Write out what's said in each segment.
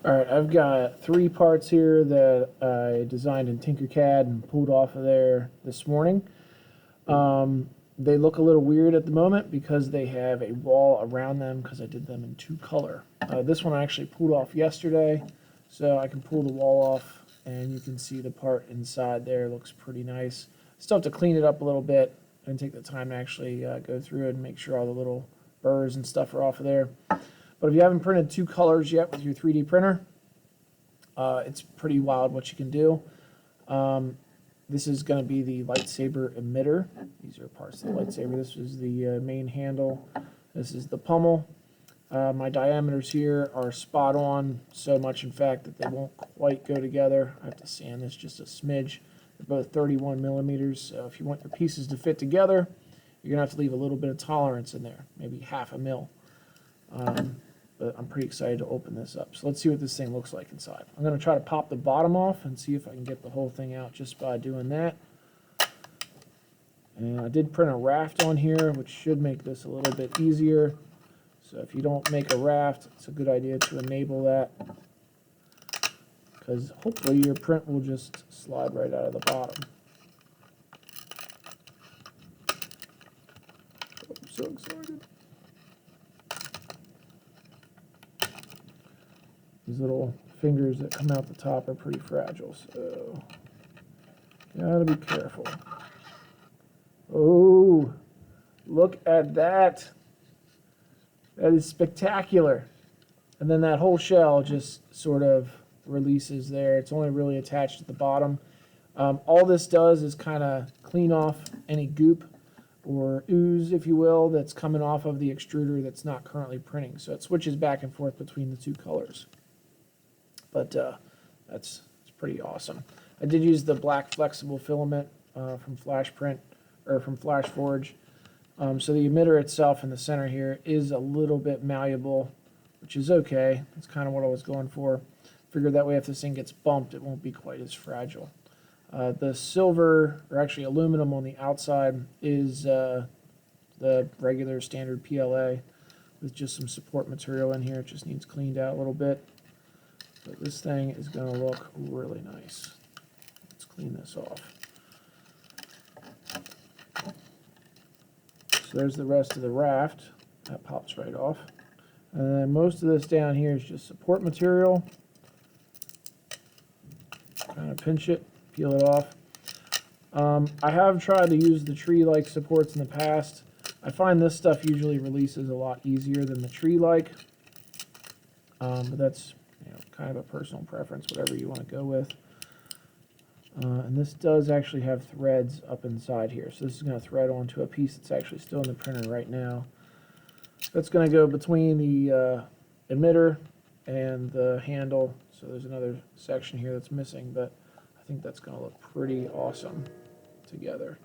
Alright, I've got 3 parts here that I designed in Tinkercad and pulled off of there this morning. They look a little weird at the moment because they have a wall around them because I did them in 2 color. This one I actually pulled off yesterday, so I can pull the wall off and you can see the part inside there looks pretty nice. Still have to clean it up a little bit and take the time to actually go through it and make sure all the little burrs and stuff are off of there. But if you haven't printed 2 colors yet with your 3D printer, it's pretty wild what you can do. This is going to be the lightsaber emitter. These are parts of the lightsaber. This is the main handle. This is the pommel. My diameters here are spot on, so much in fact that they won't quite go together. I have to sand this just a smidge. They're both 31 millimeters, so if you want your pieces to fit together, you're going to have to leave a little bit of tolerance in there, maybe half a mil. But I'm pretty excited to open this up. So let's see what this thing looks like inside. I'm going to try to pop the bottom off and see if I can get the whole thing out just by doing that. And I did print a raft on here, which should make this a little bit easier. So if you don't make a raft, it's a good idea to enable that, because hopefully your print will just slide right out of the bottom. Oh, I'm so excited. These little fingers that come out the top are pretty fragile, so gotta be careful. Oh, look at that. That is spectacular. And then that whole shell just sort of releases there. It's only really attached at the bottom. All this does is kind of clean off any goop or ooze, if you will, that's coming off of the extruder that's not currently printing. So it switches back and forth between the 2 colors. But it's pretty awesome. I did use the black flexible filament from FlashPrint or from FlashForge. So the emitter itself in the center here is a little bit malleable, which is okay. That's kind of what I was going for. Figured that way if this thing gets bumped, it won't be quite as fragile. The silver, or actually aluminum on the outside, is the regular standard PLA with just some support material in here. It just needs cleaned out a little bit. But this thing is going to look really nice. Let's clean this off. So there's the rest of the raft. That pops right off. And then most of this down here is just support material. Kind of pinch it, peel it off. I have tried to use the tree-like supports in the past. I find this stuff usually releases a lot easier than the tree-like. But that's kind of a personal preference, whatever you want to go with. And this does actually have threads up inside here. So this is going to thread onto a piece that's actually still in the printer right now. That's going to go between the emitter and the handle. So there's another section here that's missing, but I think that's going to look pretty awesome together.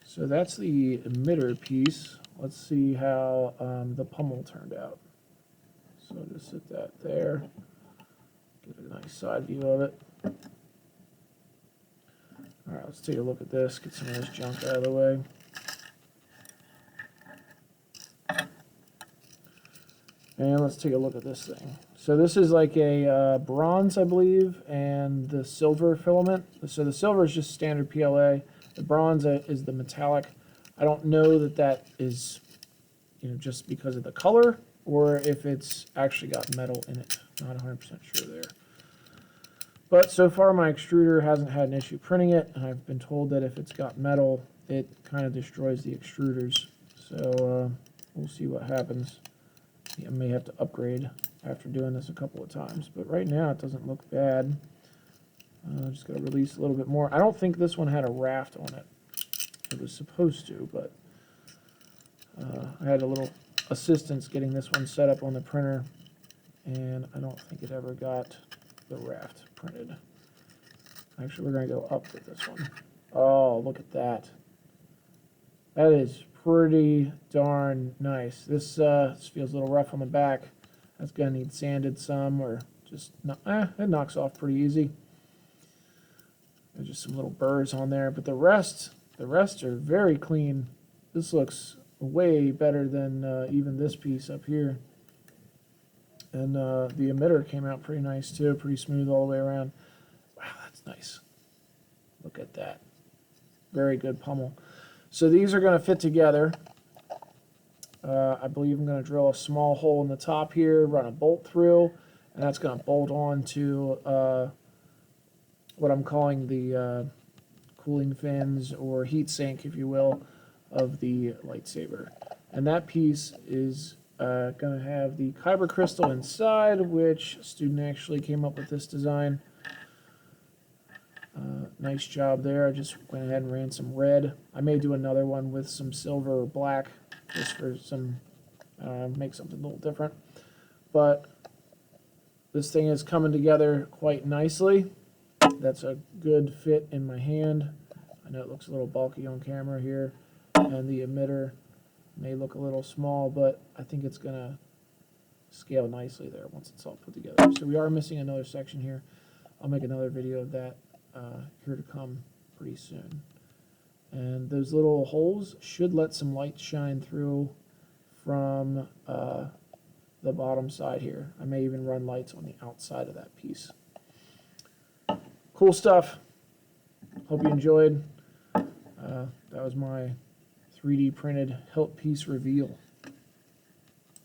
So that's the emitter piece. Let's see how the pommel turned out. So just sit that there, get a nice side view of it. All right, let's take a look at this, get some of this junk out of the way. And let's take a look at this thing. So this is like a bronze, I believe, and the silver filament. So the silver is just standard PLA. The bronze is the metallic. I don't know that that is, just because of the color, or if it's actually got metal in it. Not 100% sure there. But so far my extruder hasn't had an issue printing it, and I've been told that if it's got metal, it kind of destroys the extruders. So we'll see what happens. I may have to upgrade after doing this a couple of times, but right now it doesn't look bad. Just got to release a little bit more. I don't think this one had a raft on it. It was supposed to, but I had a little assistance getting this one set up on the printer, and I don't think it ever got the raft printed. Actually, we're going to go up with this one. Oh, look at that. That is pretty darn nice. This feels a little rough on the back. That's going to need sanded some, or just, it knocks off pretty easy. There's just some little burrs on there, but the rest are very clean. This looks way better than even this piece up here. And the emitter came out pretty nice too, pretty smooth all the way around. Wow, that's nice. Look at that. Very good pummel. So these are going to fit together. I believe I'm going to drill a small hole in the top here, run a bolt through, and that's going to bolt on to what I'm calling the cooling fins, or heat sink, if you will, of the lightsaber. And that piece is going to have the kyber crystal inside, which a student actually came up with this design. Nice job there. I just went ahead and ran some red. I may do another one with some silver or black, just for some, make something a little different. But this thing is coming together quite nicely. That's a good fit in my hand. I know it looks a little bulky on camera here, and the emitter may look a little small, but I think it's going to scale nicely there once it's all put together. So we are missing another section here. I'll make another video of that here to come pretty soon. And those little holes should let some light shine through from the bottom side here. I may even run lights on the outside of that piece. Cool stuff. Hope you enjoyed. That was my 3D printed hilt piece reveal.